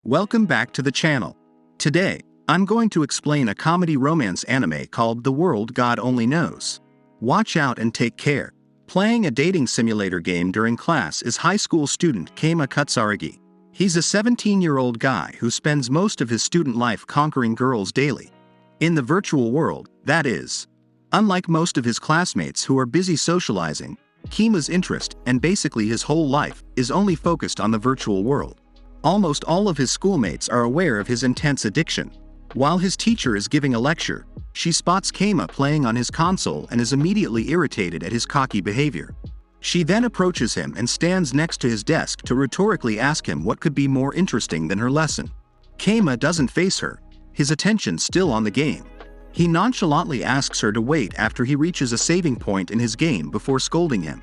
Welcome back to the channel. Today, I'm going to explain a comedy romance anime called The World God Only Knows. Watch out and take care. Playing a dating simulator game during class is high school student Keima Kutsaragi. He's a 17-year-old guy who spends most of his student life conquering girls daily. In the virtual world, that is. Unlike most of his classmates who are busy socializing, Keima's interest, and basically his whole life, is only focused on the virtual world. Almost all of his schoolmates are aware of his intense addiction. While his teacher is giving a lecture, she spots Keima playing on his console and is immediately irritated at his cocky behavior. She then approaches him and stands next to his desk to rhetorically ask him what could be more interesting than her lesson. Keima doesn't face her, his attention still on the game. He nonchalantly asks her to wait after he reaches a saving point in his game before scolding him.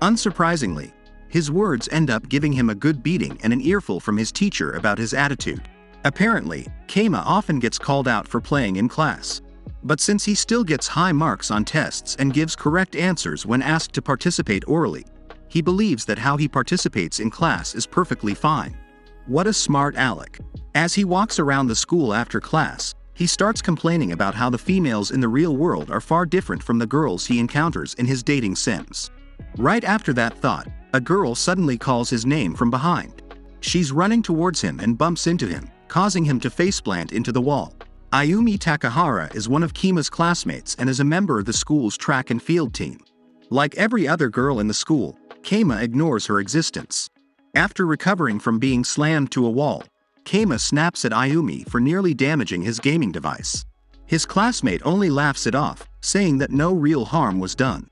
Unsurprisingly, his words end up giving him a good beating and an earful from his teacher about his attitude. Apparently, Keima often gets called out for playing in class. But since he still gets high marks on tests and gives correct answers when asked to participate orally, he believes that how he participates in class is perfectly fine. What a smart aleck. As he walks around the school after class, he starts complaining about how the females in the real world are far different from the girls he encounters in his dating sims. Right after that thought, a girl suddenly calls his name from behind. She's running towards him and bumps into him, causing him to faceplant into the wall. Ayumi Takahara is one of Keima's classmates and is a member of the school's track and field team. Like every other girl in the school, Keima ignores her existence. After recovering from being slammed to a wall, Keima snaps at Ayumi for nearly damaging his gaming device. His classmate only laughs it off, saying that no real harm was done.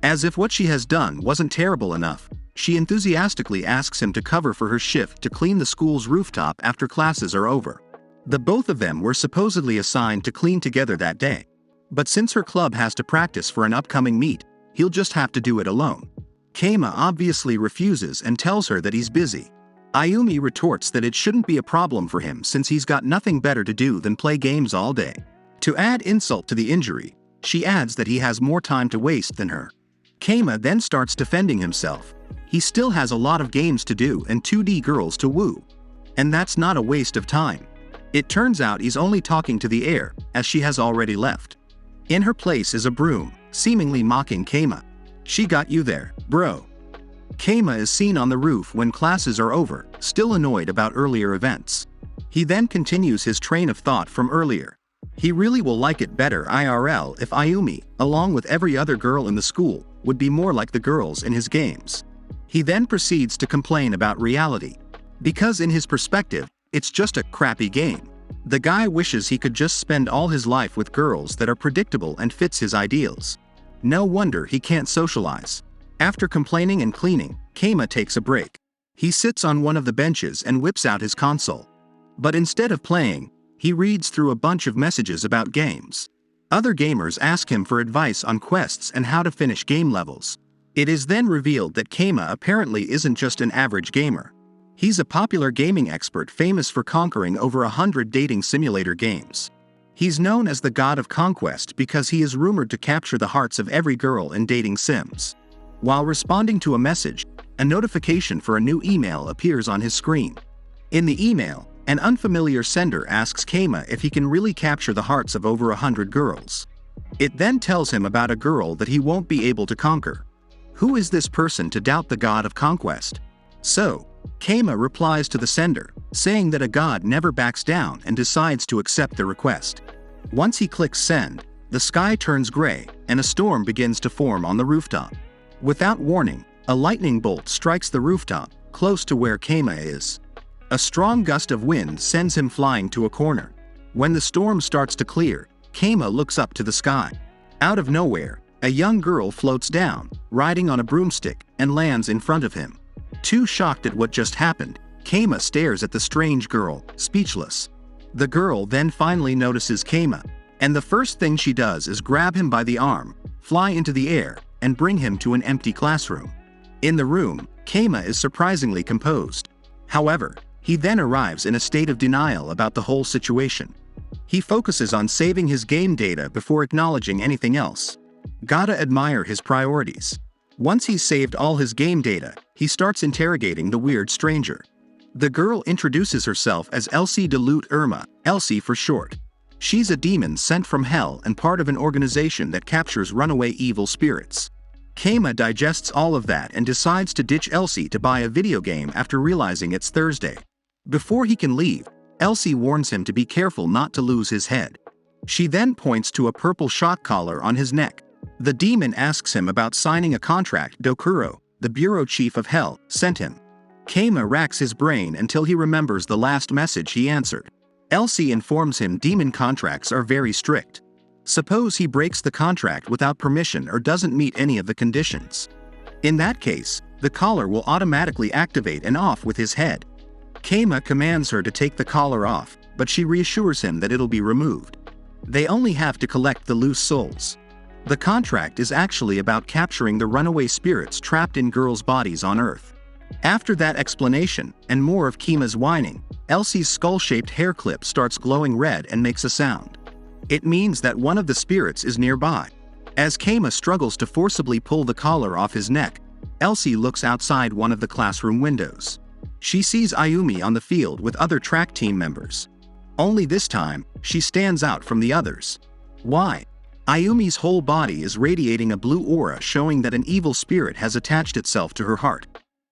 As if what she has done wasn't terrible enough, she enthusiastically asks him to cover for her shift to clean the school's rooftop after classes are over. The both of them were supposedly assigned to clean together that day. But since her club has to practice for an upcoming meet, he'll just have to do it alone. Keima obviously refuses and tells her that he's busy. Ayumi retorts that it shouldn't be a problem for him since he's got nothing better to do than play games all day. To add insult to the injury, she adds that he has more time to waste than her. Keima then starts defending himself. He still has a lot of games to do and 2D girls to woo. And that's not a waste of time. It turns out he's only talking to the air, as she has already left. In her place is a broom, seemingly mocking Keima. She got you there, bro. Keima is seen on the roof when classes are over, still annoyed about earlier events. He then continues his train of thought from earlier. He really will like it better IRL if Ayumi, along with every other girl in the school, would be more like the girls in his games. He then proceeds to complain about reality. Because in his perspective, it's just a crappy game. The guy wishes he could just spend all his life with girls that are predictable and fits his ideals. No wonder he can't socialize. After complaining and cleaning, Keima takes a break. He sits on one of the benches and whips out his console. But instead of playing, he reads through a bunch of messages about games. Other gamers ask him for advice on quests and how to finish game levels. It is then revealed that Keima apparently isn't just an average gamer. He's a popular gaming expert famous for conquering over 100 dating simulator games. He's known as the God of Conquest because he is rumored to capture the hearts of every girl in dating sims. While responding to a message, a notification for a new email appears on his screen. In the email, an unfamiliar sender asks Keima if he can really capture the hearts of over 100 girls. It then tells him about a girl that he won't be able to conquer. Who is this person to doubt the God of Conquest? So, Keima replies to the sender, saying that a god never backs down and decides to accept the request. Once he clicks send, the sky turns gray and a storm begins to form on the rooftop. Without warning, a lightning bolt strikes the rooftop, close to where Keima is. A strong gust of wind sends him flying to a corner. When the storm starts to clear, Keima looks up to the sky. Out of nowhere, a young girl floats down, riding on a broomstick, and lands in front of him. Too shocked at what just happened, Keima stares at the strange girl, speechless. The girl then finally notices Keima, and the first thing she does is grab him by the arm, fly into the air, and bring him to an empty classroom. In the room, Keima is surprisingly composed. However, he then arrives in a state of denial about the whole situation. He focuses on saving his game data before acknowledging anything else. Gotta admire his priorities. Once he's saved all his game data, he starts interrogating the weird stranger. The girl introduces herself as Elsie de Lute Irma, Elsie for short. She's a demon sent from hell and part of an organization that captures runaway evil spirits. Keima digests all of that and decides to ditch Elsie to buy a video game after realizing it's Thursday. Before he can leave, Elsie warns him to be careful not to lose his head. She then points to a purple shock collar on his neck. The demon asks him about signing a contract Dokuro, the bureau chief of hell, sent him. Keima racks his brain until he remembers the last message he answered. Elsie informs him demon contracts are very strict. Suppose he breaks the contract without permission or doesn't meet any of the conditions. In that case, the collar will automatically activate and off with his head. Keima commands her to take the collar off, but she reassures him that it'll be removed. They only have to collect the loose souls. The contract is actually about capturing the runaway spirits trapped in girls' bodies on Earth. After that explanation, and more of Keima's whining, Elsie's skull-shaped hair clip starts glowing red and makes a sound. It means that one of the spirits is nearby. As Keima struggles to forcibly pull the collar off his neck, Elsie looks outside one of the classroom windows. She sees Ayumi on the field with other track team members. Only this time, she stands out from the others. Why? Ayumi's whole body is radiating a blue aura showing that an evil spirit has attached itself to her heart.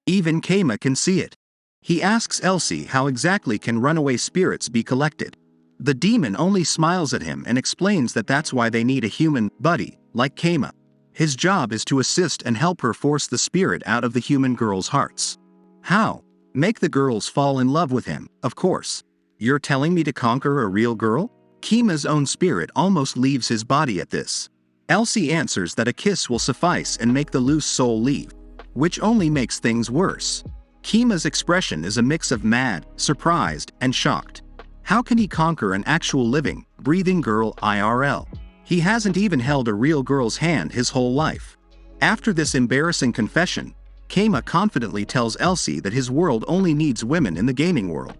Even Keima can see it. He asks Elsie how exactly can runaway spirits be collected. The demon only smiles at him and explains that that's why they need a human buddy, like Keima. His job is to assist and help her force the spirit out of the human girls' hearts. How? Make the girls fall in love with him, of course. You're telling me to conquer a real girl? Keima's own spirit almost leaves his body at this. Elsie answers that a kiss will suffice and make the loose soul leave, which only makes things worse. Keima's expression is a mix of mad, surprised, and shocked. How can he conquer an actual living, breathing girl IRL? He hasn't even held a real girl's hand his whole life. After this embarrassing confession, Keima confidently tells Elsie that his world only needs women in the gaming world.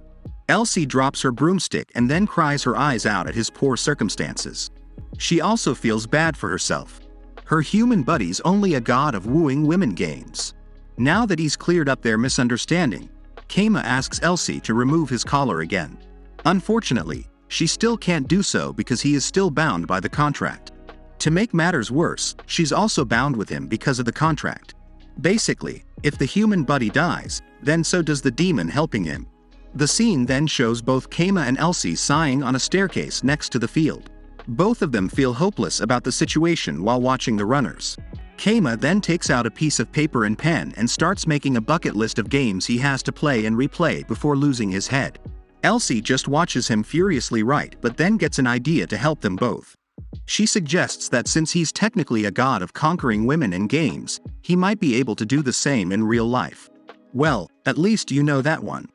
Elsie drops her broomstick and then cries her eyes out at his poor circumstances. She also feels bad for herself. Her human buddy's only a god of wooing women games. Now that he's cleared up their misunderstanding, Keima asks Elsie to remove his collar again. Unfortunately, she still can't do so because he is still bound by the contract. To make matters worse, she's also bound with him because of the contract. Basically, if the human buddy dies, then so does the demon helping him. The scene then shows both Keima and Elsie sighing on a staircase next to the field. Both of them feel hopeless about the situation while watching the runners. Keima then takes out a piece of paper and pen and starts making a bucket list of games he has to play and replay before losing his head. Elsie just watches him furiously write but then gets an idea to help them both. She suggests that since he's technically a god of conquering women in games, he might be able to do the same in real life. Well, at least you know that one.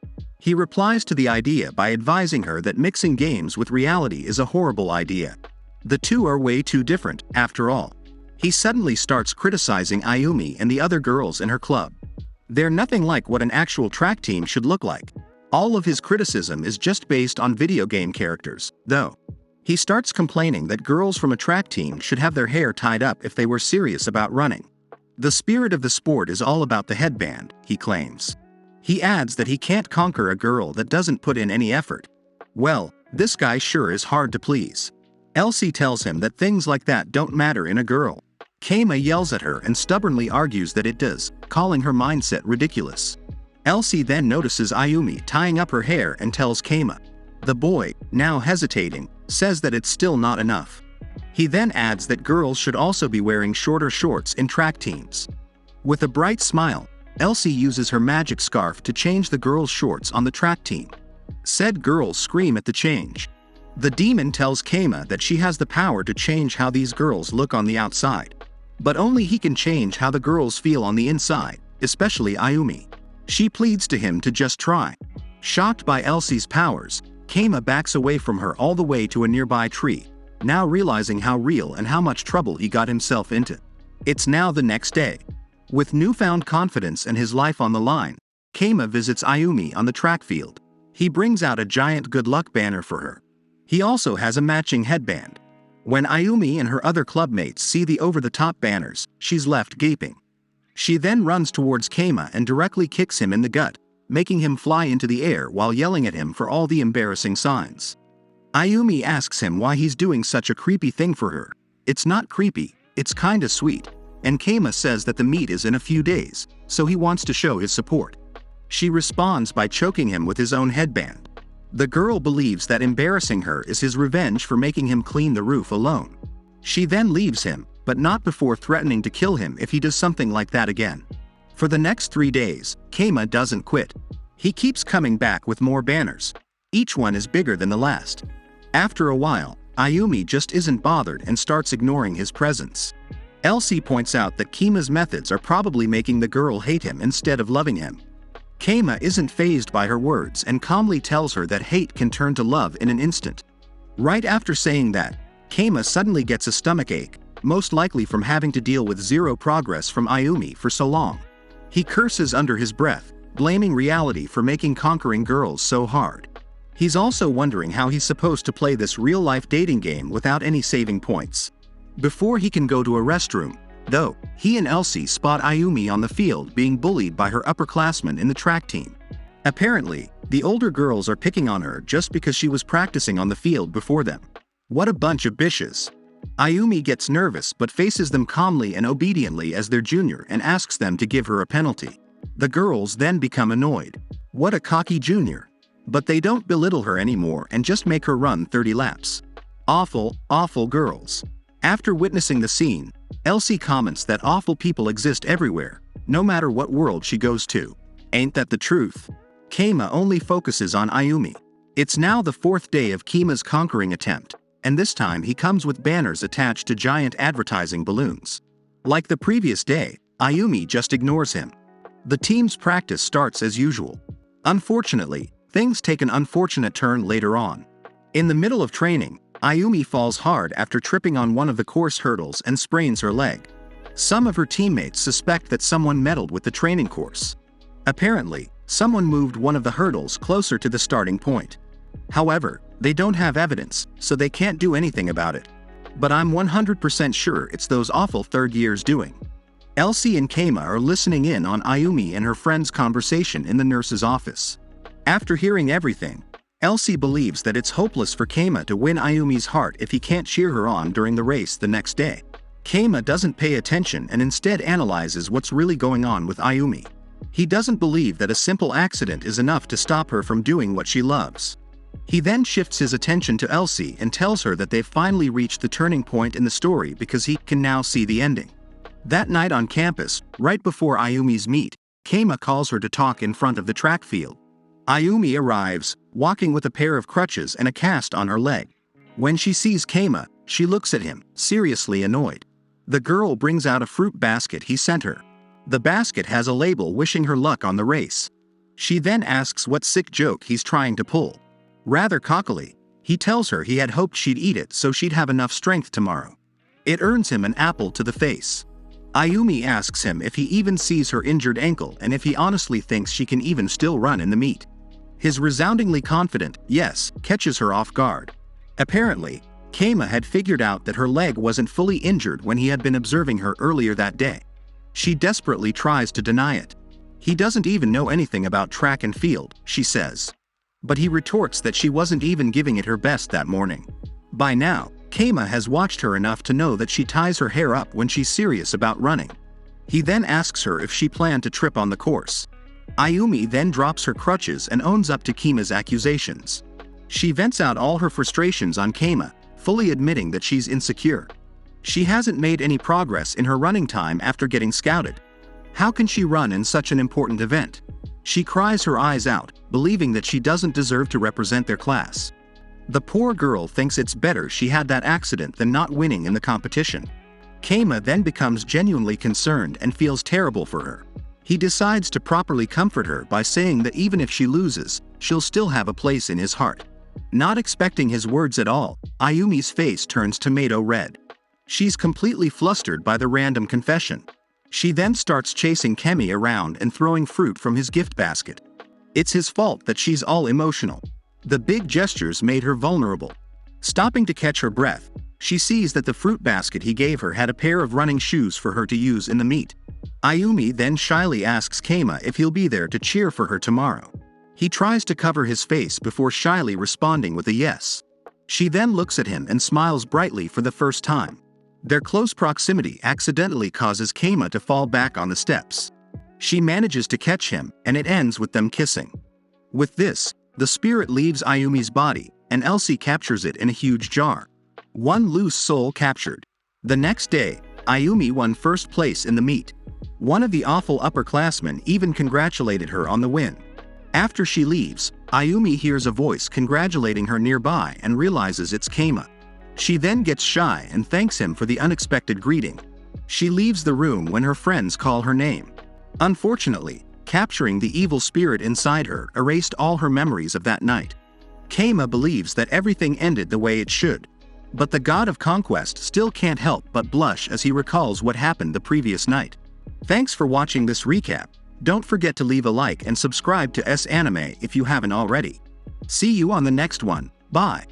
He replies to the idea by advising her that mixing games with reality is a horrible idea. The two are way too different, after all. He suddenly starts criticizing Ayumi and the other girls in her club. They're nothing like what an actual track team should look like. All of his criticism is just based on video game characters, though. He starts complaining that girls from a track team should have their hair tied up if they were serious about running. The spirit of the sport is all about the headband, he claims. He adds that he can't conquer a girl that doesn't put in any effort. Well, this guy sure is hard to please. Elsie tells him that things like that don't matter in a girl. Keima yells at her and stubbornly argues that it does, calling her mindset ridiculous. Elsie then notices Ayumi tying up her hair and tells Keima. The boy, now hesitating, says that it's still not enough. He then adds that girls should also be wearing shorter shorts in track teams. With a bright smile, Elsie uses her magic scarf to change the girls' shorts on the track team. Said girls scream at the change. The demon tells Keima that she has the power to change how these girls look on the outside. But only he can change how the girls feel on the inside, especially Ayumi. She pleads to him to just try. Shocked by Elsie's powers, Keima backs away from her all the way to a nearby tree, now realizing how real and how much trouble he got himself into. It's now the next day. With newfound confidence and his life on the line, Keima visits Ayumi on the track field. He brings out a giant good luck banner for her. He also has a matching headband. When Ayumi and her other clubmates see the over-the-top banners, she's left gaping. She then runs towards Keima and directly kicks him in the gut, making him fly into the air while yelling at him for all the embarrassing signs. Ayumi asks him why he's doing such a creepy thing for her. It's not creepy, it's kinda sweet. And Keima says that the meet is in a few days, so he wants to show his support. She responds by choking him with his own headband. The girl believes that embarrassing her is his revenge for making him clean the roof alone. She then leaves him, but not before threatening to kill him if he does something like that again. For the next 3 days, Keima doesn't quit. He keeps coming back with more banners. Each one is bigger than the last. After a while, Ayumi just isn't bothered and starts ignoring his presence. Elsie points out that Keima's methods are probably making the girl hate him instead of loving him. Keima isn't fazed by her words and calmly tells her that hate can turn to love in an instant. Right after saying that, Keima suddenly gets a stomachache, most likely from having to deal with zero progress from Ayumi for so long. He curses under his breath, blaming reality for making conquering girls so hard. He's also wondering how he's supposed to play this real-life dating game without any saving points. Before he can go to a restroom, though, he and Elsie spot Ayumi on the field being bullied by her upperclassmen in the track team. Apparently, the older girls are picking on her just because she was practicing on the field before them. What a bunch of bitches. Ayumi gets nervous but faces them calmly and obediently as their junior and asks them to give her a penalty. The girls then become annoyed. What a cocky junior. But they don't belittle her anymore and just make her run 30 laps. Awful, awful girls. After witnessing the scene, Elsie comments that awful people exist everywhere, no matter what world she goes to. Ain't that the truth? Keima only focuses on Ayumi. It's now the 4th day of Keima's conquering attempt, and this time he comes with banners attached to giant advertising balloons. Like the previous day, Ayumi just ignores him. The team's practice starts as usual. Unfortunately, things take an unfortunate turn later on. In the middle of training, Ayumi falls hard after tripping on one of the course hurdles and sprains her leg. Some of her teammates suspect that someone meddled with the training course. Apparently, someone moved one of the hurdles closer to the starting point. However, they don't have evidence, so they can't do anything about it. But I'm 100% sure it's those awful third years doing. Elsie and Keima are listening in on Ayumi and her friend's conversation in the nurse's office. After hearing everything, Elsie believes that it's hopeless for Keima to win Ayumi's heart if he can't cheer her on during the race the next day. Keima doesn't pay attention and instead analyzes what's really going on with Ayumi. He doesn't believe that a simple accident is enough to stop her from doing what she loves. He then shifts his attention to Elsie and tells her that they've finally reached the turning point in the story because he can now see the ending. That night on campus, right before Ayumi's meet, Keima calls her to talk in front of the track field. Ayumi arrives, walking with a pair of crutches and a cast on her leg. When she sees Keima, she looks at him, seriously annoyed. The girl brings out a fruit basket he sent her. The basket has a label wishing her luck on the race. She then asks what sick joke he's trying to pull. Rather cockily, he tells her he had hoped she'd eat it so she'd have enough strength tomorrow. It earns him an apple to the face. Ayumi asks him if he even sees her injured ankle and if he honestly thinks she can even still run in the meet. His resoundingly confident yes catches her off guard. Apparently, Keima had figured out that her leg wasn't fully injured when he had been observing her earlier that day. She desperately tries to deny it. He doesn't even know anything about track and field, she says. But he retorts that she wasn't even giving it her best that morning. By now, Keima has watched her enough to know that she ties her hair up when she's serious about running. He then asks her if she planned to trip on the course. Ayumi then drops her crutches and owns up to Keima's accusations. She vents out all her frustrations on Keima, fully admitting that she's insecure. She hasn't made any progress in her running time after getting scouted. How can she run in such an important event? She cries her eyes out, believing that she doesn't deserve to represent their class. The poor girl thinks it's better she had that accident than not winning in the competition. Keima then becomes genuinely concerned and feels terrible for her. He decides to properly comfort her by saying that even if she loses, she'll still have a place in his heart. Not expecting his words at all, Ayumi's face turns tomato red. She's completely flustered by the random confession. She then starts chasing Kemi around and throwing fruit from his gift basket. It's his fault that she's all emotional. The big gestures made her vulnerable. Stopping to catch her breath, she sees that the fruit basket he gave her had a pair of running shoes for her to use in the meet. Ayumi then shyly asks Keima if he'll be there to cheer for her tomorrow. He tries to cover his face before shyly responding with a yes. She then looks at him and smiles brightly for the first time. Their close proximity accidentally causes Keima to fall back on the steps. She manages to catch him, and it ends with them kissing. With this, the spirit leaves Ayumi's body, and Elsie captures it in a huge jar. One loose soul captured. The next day, Ayumi won first place in the meet. One of the awful upperclassmen even congratulated her on the win. After she leaves, Ayumi hears a voice congratulating her nearby and realizes it's Keima. She then gets shy and thanks him for the unexpected greeting. She leaves the room when her friends call her name. Unfortunately, capturing the evil spirit inside her erased all her memories of that night. Keima believes that everything ended the way it should. But the god of conquest still can't help but blush as he recalls what happened the previous night. Thanks for watching this recap. Don't forget to leave a like and subscribe to S Anime if you haven't already. See you on the next one. Bye.